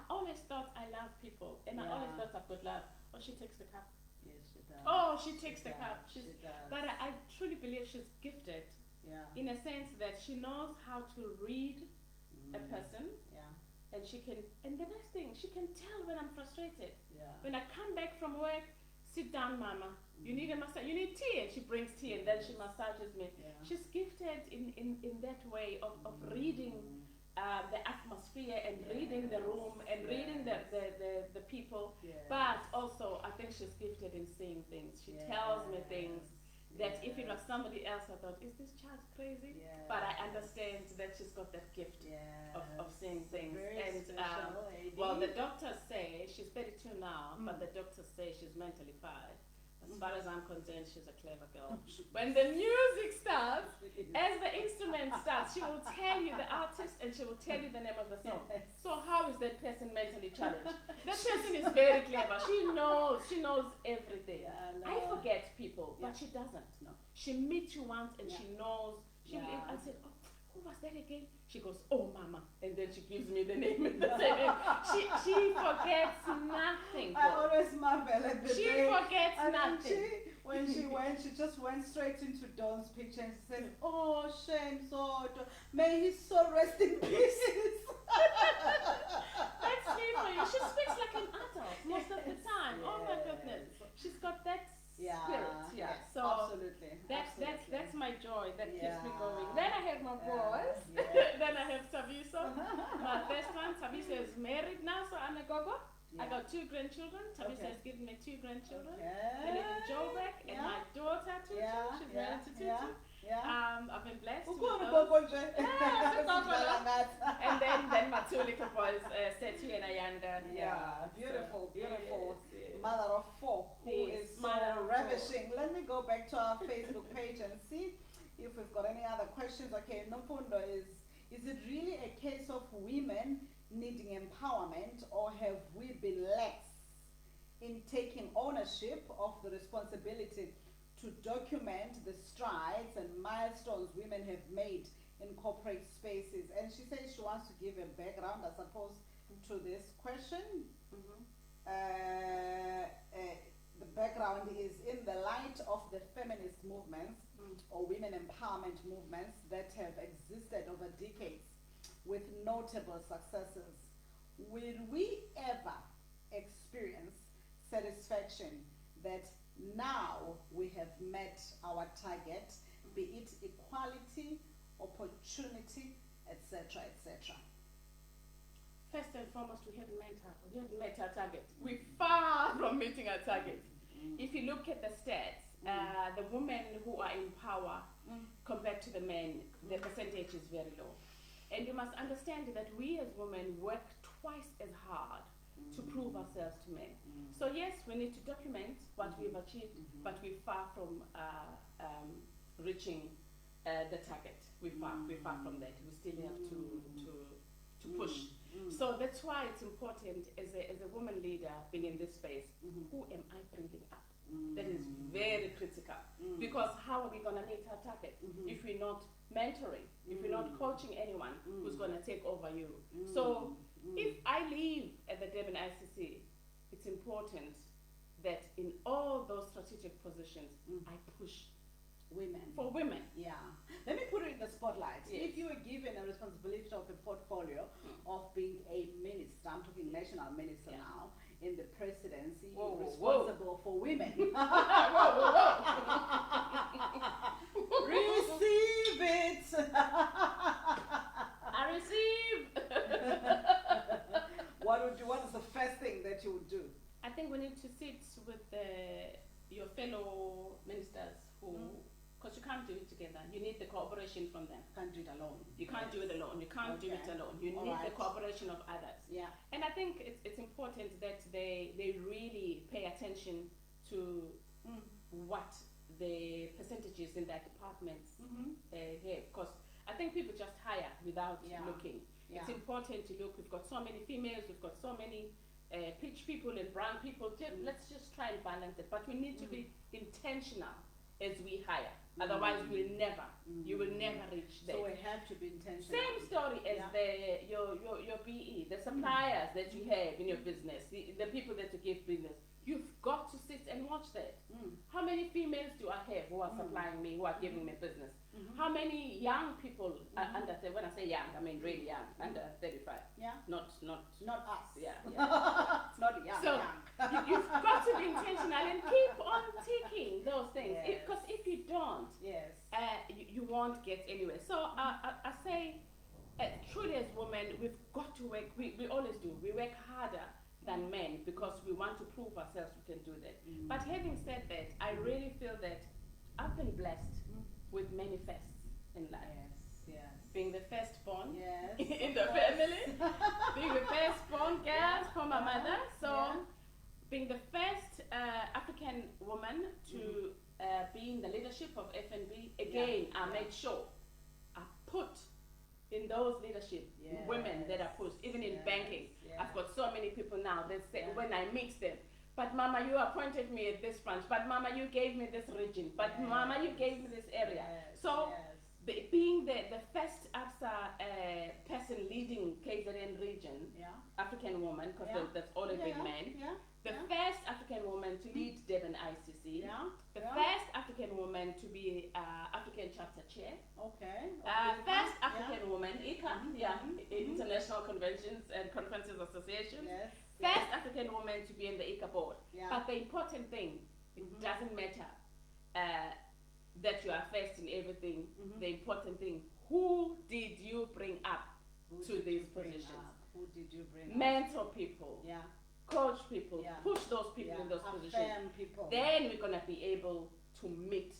always thought I love people, and I always thought I've got love. Oh, she takes the cup. Yes, she does. Oh, she takes the cup. She does. But I truly believe she's gifted Yeah. in a sense that she knows how to read a person, Yeah. and she can. And the next thing, she can tell when I'm frustrated. Yeah. When I come back from work, sit down, mama. You need a massage. You need tea, and she brings tea, and then she massages me. Yeah. She's gifted in that way of reading the atmosphere and reading the room and reading the people. Yes. But also, I think she's gifted in seeing things. She tells me things that if it was somebody else, I thought, is this child crazy? Yes. But I understand that she's got that gift of seeing things. Very And special lady. well, the doctors say she's 32 now, but the doctors say she's mentally 5. As far as I'm concerned, she's a clever girl. When the music starts, as the instrument starts, she will tell you the artist and she will tell you the name of the song. Yes. So how is that person mentally challenged? That person is very clever. She knows everything. Yeah, I no. forget people, but Yeah. she doesn't. No. She meets you once and Yeah. she knows. Yeah. I said, oh, who was that again? She goes, oh, mama. And then she gives me the name and the surname. She forgets nothing. I always marvel at the She day. forgets And then nothing. she just went straight into Dawn's picture and she said, oh, shame, so may his soul rest in pieces. That's me for you. She speaks like an adult most of the time. Oh my goodness. She's got that spirit. Yeah. Yes, So absolutely. that's my joy that keeps me Yeah. going. Then I have my boys. Yes. Then I have Tabiso. My best one, Tabiso, is married now, so I'm a gogo. I got 2 grandchildren. Tabiso has given me 2 grandchildren. They live in Joburg, and Yeah. my daughter Tutu. Yeah, She's yeah, married to Tutu. yeah, yeah. I've been blessed with Ukhona those. ugogo nje. Yeah, Sidlala And then my 2 little boys, Setu and Ayanda. Yeah, beautiful, So, beautiful. yes. Mother of 4 who Yes, is mother so of ravishing. Let me go back to our Facebook page and see if we've got any other questions. Okay, Nofundo is it really a case of women needing empowerment, or have we been lax in taking ownership of the responsibility to document the strides and milestones women have made in corporate spaces. And she says she wants to give a background, I suppose, to this question. The background is in the light of the feminist movements or women empowerment movements that have existed over decades with notable successes. Will we ever experience satisfaction that now we have met our target, be it equality, opportunity, etc., etc.? First and foremost, we haven't met our target. We're far from meeting our target. If you look at the stats, the women who are in power compared to the men, the percentage is very low. And you must understand that we as women work twice as hard to prove ourselves to men. So yes, we need to document what we've achieved, but we're far from reaching the target. We're far from that. We still have to push. So that's why it's important as a woman leader being in this space, who am I bringing up? That is very critical, because how are we going to meet our target if we're not mentoring, if we're not coaching anyone who's going to take over you? So if I leave at the Durban ICC, it's important that in all those strategic positions, I push women. For women. Yeah. Let me put it in the spotlight. Yes. If you were given a responsibility of a portfolio of being a minister, I'm talking national minister now, in the presidency, responsible for women. Receive it. I receive. What is the first thing that you would do? I think we need to sit with your fellow ministers who, because you can't do it together. You need the cooperation from them. Can't do it alone. You can't do it alone. You can't do it alone. You need the cooperation of others. Yeah. And I think it's important that they really pay attention to what the percentages in their departments have. Because I think people just hire without looking. Yeah. It's important to look. We've got so many females. We've got so many pitch people and brown people. Let's just try and balance it. But we need to be intentional as we hire. Otherwise, you will never reach that. So we have to be intentional. Same story as your PE, the suppliers that you have in your business, the people that you give business. You've got to sit and watch that. How many females do I have who are supplying me, who are giving me business? How many young people under, when I say young, I mean really young, under 35. Yeah. Not us. Yeah. Not young. So you've got to be intentional and keep on ticking those things. Because if you don't, you won't get anywhere. So I say, truly as women, we've got to work. We always do. We work harder than men because we want to prove ourselves we can do that. But having said that, I really feel that I've been blessed with many firsts in life. Yes. Being the firstborn Yes. in the family, being the firstborn girl for my mother. So being the first African woman to be in the leadership of FNB, again, I made sure I put in those leadership women that are pushed, even in banking. I've got so many people now that say, when I meet them, but Mama, you appointed me at this branch, but Mama, you gave me this region, but Mama, you gave me this area. So being the first ABSA person leading KZN region, African woman, because that's all a big man, the first African woman to lead Durban ICC, the first African woman to be African chapter chair, first African woman, ICA, International Conventions and Conferences Association, first African woman to be in the ICA board. But the important thing, it doesn't matter that you are first in everything. The important thing, who did you bring up to these positions? Who did you bring up? Mentor people. Coach people, push those people in those positions. People. Then we're going to be able to meet.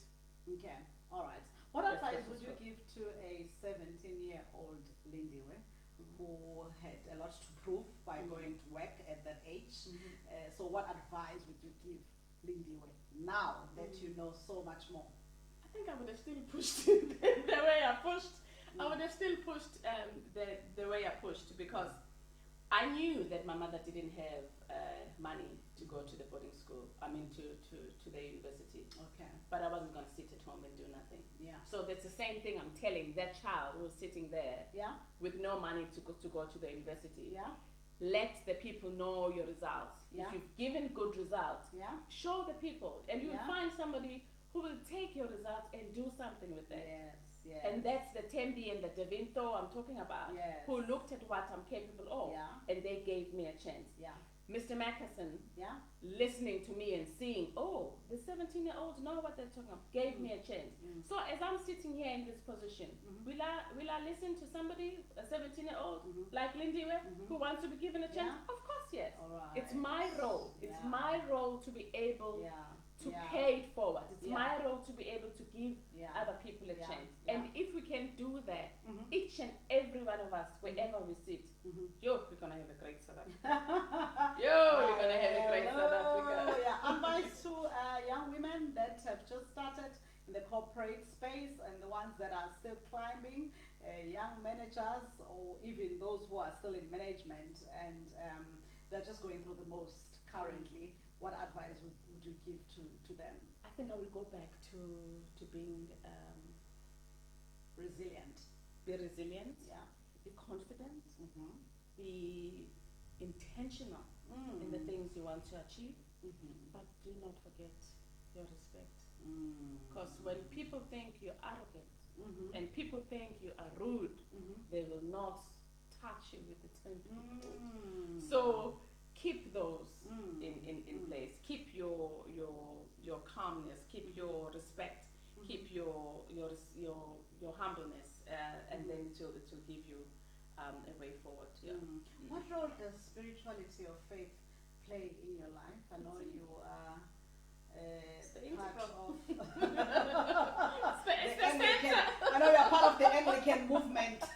Okay, all right. What advice would you give to a 17-year-old Lindiwe who had a lot to prove by going to work at that age? So what advice would you give Lindiwe now that you know so much more? I think I would have still pushed the way I pushed. I would have still pushed the way I pushed, because I knew that my mother didn't have money to go to the boarding school. I mean, to the university. Okay. But I wasn't going to sit at home and do nothing. Yeah. So that's the same thing I'm telling that child who was sitting there with no money to go to the university. Yeah. Let the people know your results. Yeah. If you've given good results, show the people, and you'll find somebody who will take your results and do something with it. Yes. Yes. And that's the Tembi and the Devinto I'm talking about, who looked at what I'm capable of, and they gave me a chance. Yeah. Mr. Mackerson, listening to me and seeing, oh, the 17-year-olds know what they're talking about, gave me a chance. So as I'm sitting here in this position, will I listen to somebody, a 17-year-old like Lindiwe, who wants to be given a chance? Of course, yes. All right. It's my role. It's my role to be able to pay it forward. It's my role to be able to give other people a chance. And if we can do that, each and every one of us, wherever we sit, we're going to have a great South Africa. We're going to have a great South Africa. Advice to young women that have just started in the corporate space and the ones that are still climbing, young managers, or even those who are still in management and they're just going through the most currently. What advice would you give to them? I think I will go back to being resilient. Be resilient. Be confident. Be intentional in the things you want to achieve. But do not forget your respect. Because when people think you're arrogant and people think you are rude, they will not touch you with the 10 people. So keep those in place. Keep your calmness. Keep your respect. Keep your humbleness, and then it will give you a way forward. What role does spirituality or faith play in your life? I know you are part of the Anglican. I know you're part of the Anglican movement. It's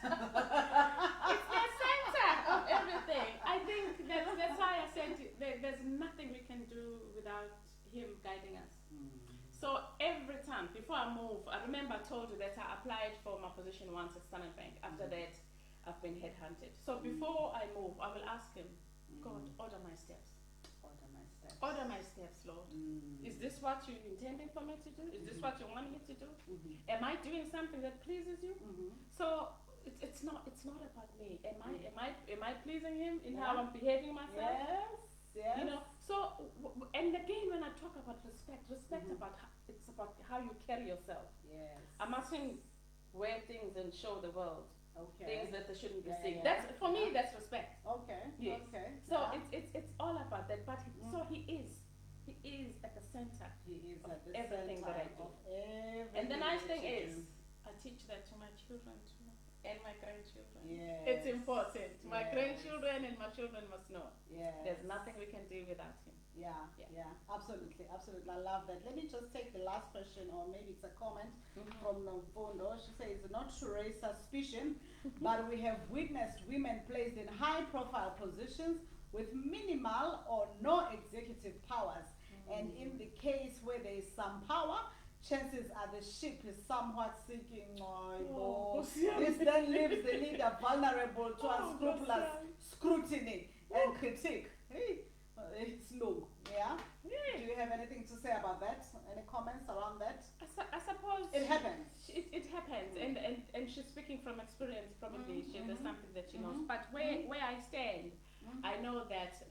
the center of everything. I think that's why I said there's nothing we can do without him guiding us. So every time, before I move, I remember I told you that I applied for my position once at Standard Bank. After that, I've been headhunted. So before I move, I will ask him, God, order my steps. Order my steps. Order my steps, Lord. Is this what you're intending for me to do? Is this what you want me to do? Am I doing something that pleases you? So it's not about me. Am I pleasing him in how I'm behaving myself? Yes. You know. So and again, when I talk about respect about it's about how you carry yourself. Yes. I mustn't wear things and show the world things that they shouldn't be seeing. That's for me. That's respect. Okay. Yes. Okay. So it's all about that. But so he is at the center. He is of at the everything center that I do. of everything. And the nice thing that you is, do. I teach that to my children too, and my grandchildren. Yes. It's important. My Yes. grandchildren and my children must know. Yes. There's nothing we can do without him. Yeah, absolutely. I love that. Let me just take the last question, or maybe it's a comment from Nomfundo. She says, not to raise suspicion, but we have witnessed women placed in high-profile positions with minimal or no executive powers. And in the case where there is some power, chances are the ship is somewhat sinking. This then leaves the leader vulnerable to unscrupulous scrutiny and critique. It's low. Do you have anything to say about that? Any comments around that? I suppose it happens. It happens, and she's speaking from experience. Probably there's something that she knows. But where I stand, I know that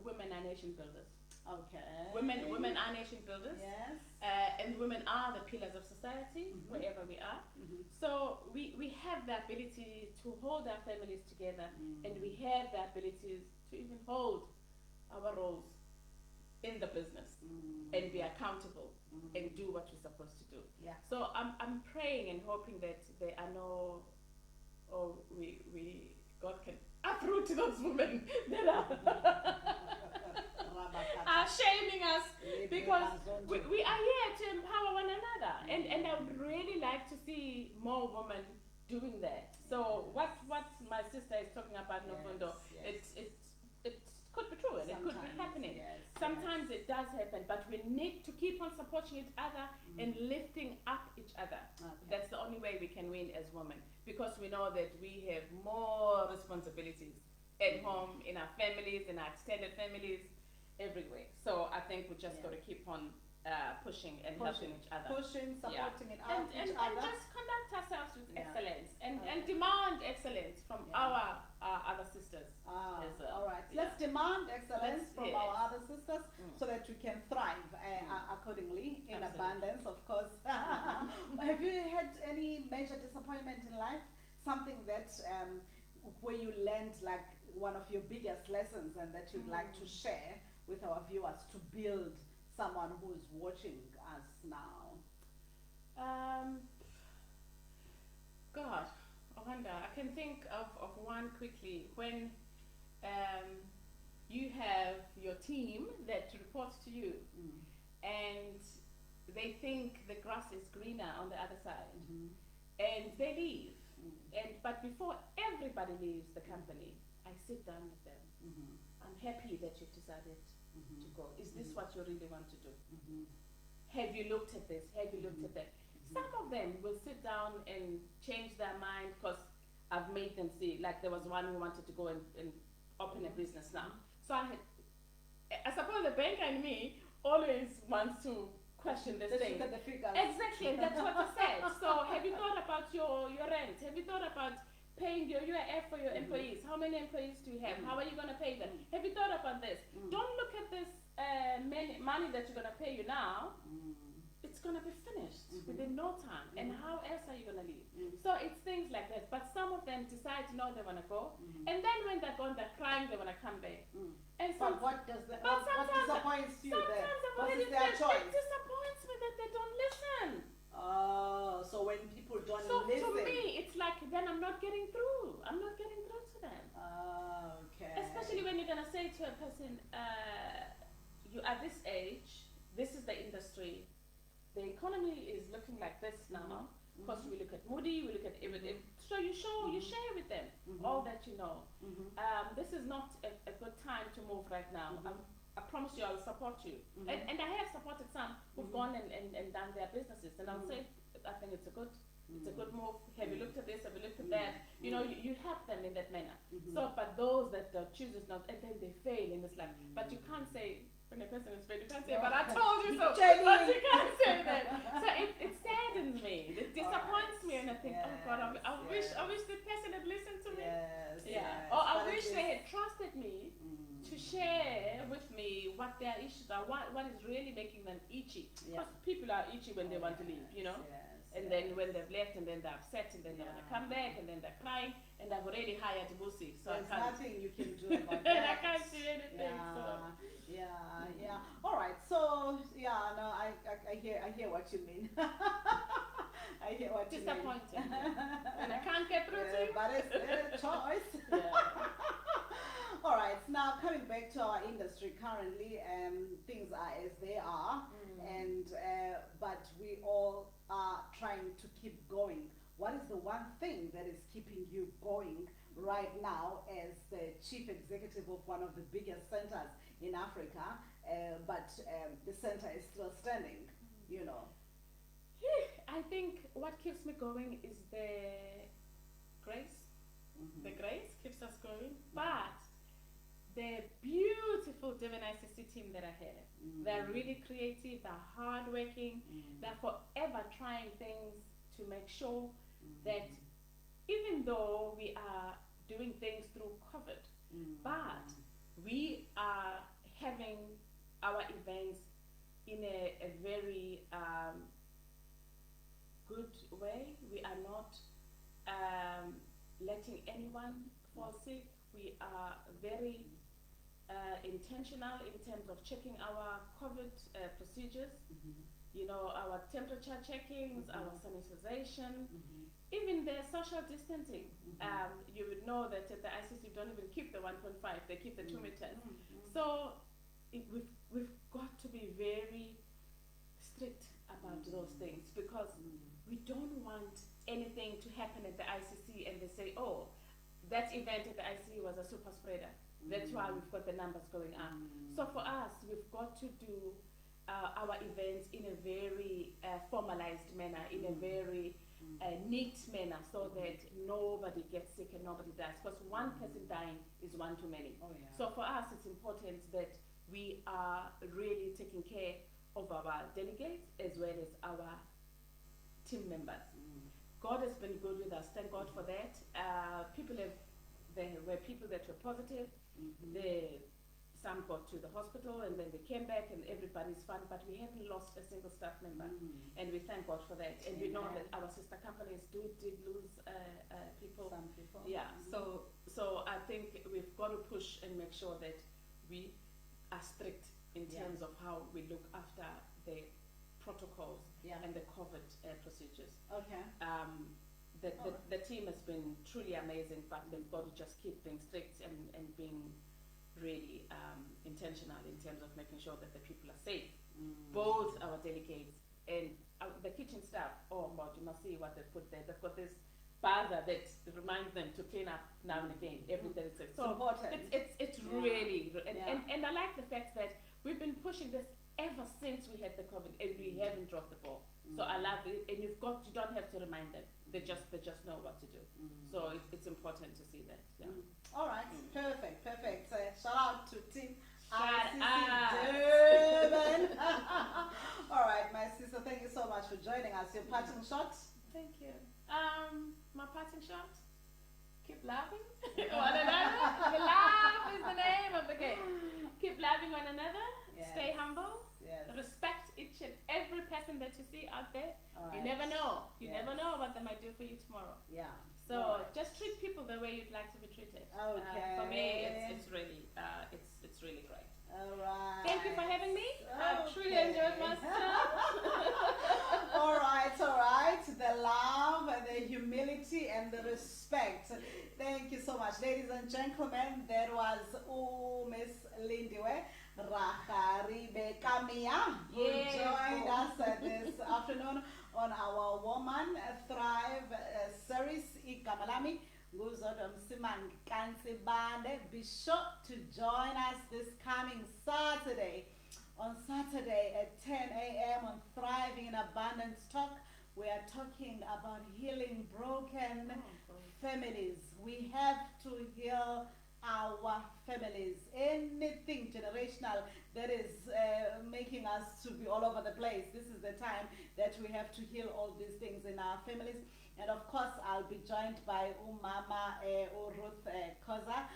women are nation builders. Okay. Women are nation builders. Yes. And women are the pillars of society wherever we are. So we have the ability to hold our families together, and we have the ability to even hold our roles in the business and be accountable and do what we're supposed to do. So I'm praying and hoping that there are no, God can uproot those women that are shaming us, because we are here to empower one another, and I would really like to see more women doing that. So what my sister is talking about, Nofundo, it could be true, and it could be happening. Sometimes it does happen, but we need to keep on supporting each other and lifting up each other. That's the only way we can win as women, because we know that we have more responsibilities at home, in our families, in our extended families, everywhere. So I think we just got to keep on pushing and helping each other. Pushing, supporting each and other. just conduct ourselves with excellence and demand excellence from our other sisters as well. All right, let's demand excellence from our other sisters so that we can thrive accordingly in abundance, of course. Have you had any major disappointment in life? Something that where you learned like one of your biggest lessons and that you'd like to share with our viewers to build someone who's watching us now? God, I wonder. I can think of one quickly. When you have your team that reports to you and they think the grass is greener on the other side and they leave. But before everybody leaves the company, I sit down with them. I'm happy that you've decided to go. Is this what you really want to do? Have you looked at this? Have you looked at that? Some of them will sit down and change their mind because I've made them see. Like there was one who wanted to go and open a business now. So I suppose the banker in me always wants to question this thing. Look at the figures. Exactly, that's what I said. So have you thought about your rent? Have you thought about paying your UIF for your employees? How many employees do you have? How are you going to pay them? Have you thought about this? Don't look at this money that you're going to pay you now. It's going to be finished within no time. And how else are you going to leave? So it's things like that. But some of them decide, no, they want to go. And then when they're gone, they're crying, they want to come back. And but what disappoints you there? What is their choice? It disappoints me that they don't listen. Oh, so when people don't listen. So to me, it's like then I'm not getting through. I'm not getting through to them. Okay. Especially when you're going to say to a person, you at this age, this is the industry. The economy is looking like this now. Because we look at Moody, we look at everything. So you share with them all that you know. This is not a good time to move right now. I promise you I will support you. And I have supported some who've gone and done their businesses. And I'll say, I think it's a good move. Have you looked at this? Have you looked at that? You know, you help them in that manner. So, but those that chooses not, and then they fail, and it's like, but you can't say, when a person is failed, you can't say, but I told you so. But you can't say that. So it saddens me. It disappoints me, and I think, oh God, I wish the person had listened to me. Or I wish they had trusted me to share with me what their issues are, what is really making them itchy. Because people are itchy when they want to leave, you know. And then when they've left, and then they're upset, and then they want to come back, and then they're crying, and I've already hired Busi, so there's nothing you can do about and that. I can't do anything. All right. So no, I hear what you mean. I hear what you mean. Disappointing. And I can't get through to you. But it's a choice. All right. Now coming back to our industry currently, things are as they are, and but we all are trying to keep going. What is the one thing that is keeping you going right now as the chief executive of one of the biggest centers in Africa, but the center is still standing, you know? I think what keeps me going is the grace. The grace keeps us going, but the beautiful Devon ICC team that I have, they're really creative, they're hardworking, they're forever trying things to make sure that even though we are doing things through COVID, but we are having our events in a very good way. We are not letting anyone fall sick. We are very intentional in terms of checking our COVID procedures, you know, our temperature checkings, our sanitization, even the social distancing. You would know that at the ICC don't even keep the 1.5, they keep the 2 meters. So we've got to be very strict about those things, because we don't want anything to happen at the ICC and they say, oh, that event at the ICC was a super spreader. That's why we've got the numbers going up. So for us, we've got to do our events in a very formalized manner, in a very neat manner so that nobody gets sick and nobody dies. Because one person dying is one too many. Oh, yeah. So for us, it's important that we are really taking care of our delegates as well as our team members. God has been good with us. Thank God for that. There were people that were positive. Some got to the hospital and then they came back and everybody's fine, but we haven't lost a single staff member, and we thank God for that. And we know that our sister companies did lose people. Some people. Yeah. So I think we've got to push and make sure that we are strict in terms of how we look after the protocols and the COVID procedures. Okay. The team has been truly amazing, but they've got to just keep being strict and being really intentional in terms of making sure that the people are safe. Both our delegates and the kitchen staff. Oh God, you must see what they've put there. They've got this buzzer that reminds them to clean up now and again, every 30 seconds. So important. It's really, and I like the fact that we've been pushing this ever since we had the COVID, and we haven't dropped the ball. So I love it, and you don't have to remind them. They just know what to do. So it's important to see that. Yeah. All right, perfect. Shout out to Team Shout RCC Durban. All right, my sister, thank you so much for joining us. Your parting shot. Thank you. My parting shot. Keep loving one another. Love is the name of the game. Keep loving one another. Yes. Stay humble. Yes. Respect each and every person that you see out there. All You right. never know. You Yes. never know what they might do for you tomorrow. Yeah. So All right. just treat people the way you'd like to be treated. Okay. For me, it's really great. All right. Thank you for having me. I truly enjoyed myself. All right. The love and the humility and the respect. Thank you so much, ladies and gentlemen. That was Miss Lindiwe Rakharebe who Yes. joined us this afternoon on our Woman Thrive series. Igama lami nguZodwa Msimangi Kansibande. Be sure to join us this coming Saturday. On Saturday at 10 a.m. on Thriving in Abundance Talk, we are talking about healing broken families. We have to heal our families. Anything generational that is making us to be all over the place, this is the time that we have to heal all these things in our families. And of course, I'll be joined by Umama Ruth Koza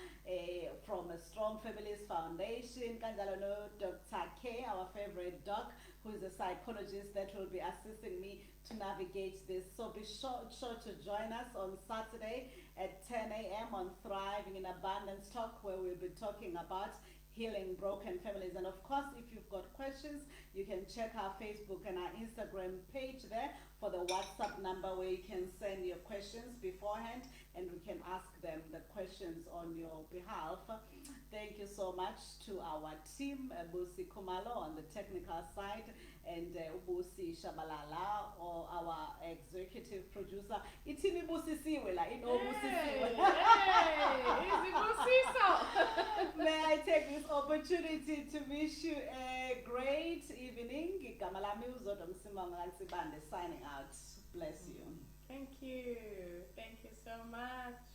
from Strong Families Foundation, kanjalo no Dr. K, our favorite doc, who is a psychologist that will be assisting me to navigate this. So be sure to join us on Saturday at 10 a.m. on Thriving in Abundance Talk, where we'll be talking about healing broken families. And of course, if you've got questions, you can check our Facebook and our Instagram page there for the WhatsApp number where you can send your questions beforehand and we can ask them the questions on your behalf. Thank you so much to our team, Busi Kumalo on the technical side, and Busi Shabalala, or our executive producer. Itini Busi Siwela, May I take this opportunity to wish you a great evening. Gamalami uZodwa Msimangi Kansibande signing out. Bless you. Thank you. Thank you so much.